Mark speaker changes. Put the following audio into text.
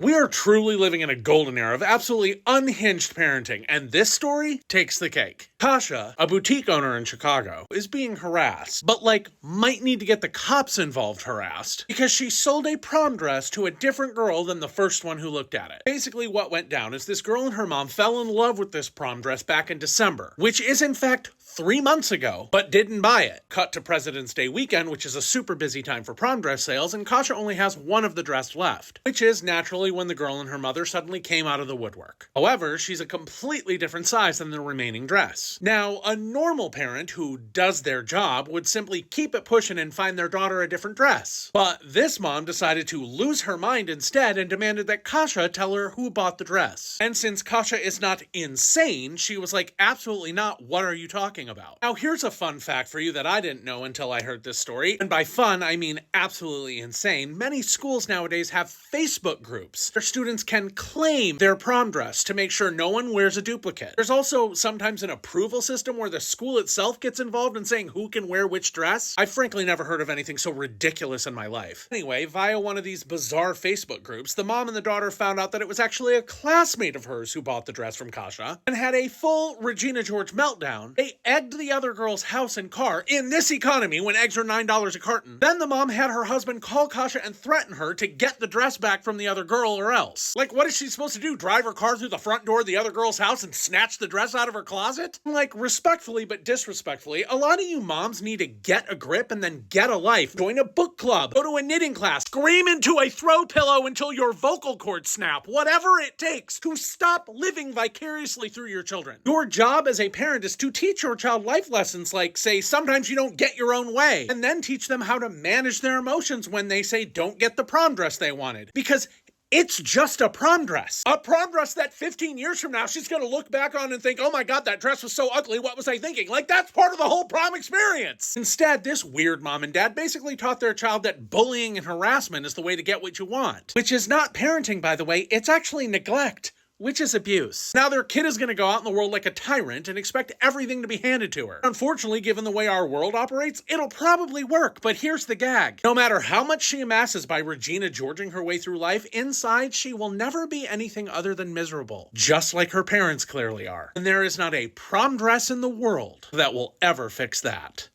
Speaker 1: We are truly living in a golden era of absolutely unhinged parenting, and this story takes the cake. Kasha, a boutique owner in Chicago, is being harassed, but might need to get the cops involved harassed, because she sold a prom dress to a different girl than the first one who looked at it. Basically what went down is this girl and her mom fell in love with this prom dress back in December, which is in fact 3 months ago, but didn't buy it. Cut to President's Day weekend, which is a super busy time for prom dress sales, and Kasha only has one of the dress left, which is naturally when the girl and her mother suddenly came out of the woodwork. However, she's a completely different size than the remaining dress. Now, a normal parent who does their job would simply keep it pushing and find their daughter a different dress. But this mom decided to lose her mind instead and demanded that Kasha tell her who bought the dress. And since Kasha is not insane, she was like, absolutely not, what are you talking about? Now, here's a fun fact for you that I didn't know until I heard this story, and by fun, I mean absolutely insane. Many schools nowadays have Facebook groups. Their students can claim their prom dress to make sure no one wears a duplicate. There's also sometimes an approval system where the school itself gets involved in saying who can wear which dress. I've frankly never heard of anything so ridiculous in my life. Anyway, via one of these bizarre Facebook groups, the mom and the daughter found out that it was actually a classmate of hers who bought the dress from Kasha and had a full Regina George meltdown. They egged the other girl's house and car in this economy when eggs are $9 a carton. Then the mom had her husband call Kasha and threaten her to get the dress back from the other girl or else. What is she supposed to do? Drive her car through the front door of the other girl's house and snatch the dress out of her closet? Respectfully but disrespectfully, a lot of you moms need to get a grip and then get a life. Join a book club, go to a knitting class, scream into a throw pillow until your vocal cords snap, whatever it takes to stop living vicariously through your children. Your job as a parent is to teach your child life lessons like, say, sometimes you don't get your own way, and then teach them how to manage their emotions when they say don't get the prom dress they wanted. Because it's just a prom dress. A prom dress that 15 years from now, she's going to look back on and think, oh my God, that dress was so ugly. What was I thinking? That's part of the whole prom experience. Instead, this weird mom and dad basically taught their child that bullying and harassment is the way to get what you want. Which is not parenting, by the way. It's actually neglect, which is abuse. Now their kid is going to go out in the world like a tyrant and expect everything to be handed to her. Unfortunately, given the way our world operates, it'll probably work, but here's the gag. No matter how much she amasses by Regina Georging her way through life, inside she will never be anything other than miserable. Just like her parents clearly are. And there is not a prom dress in the world that will ever fix that.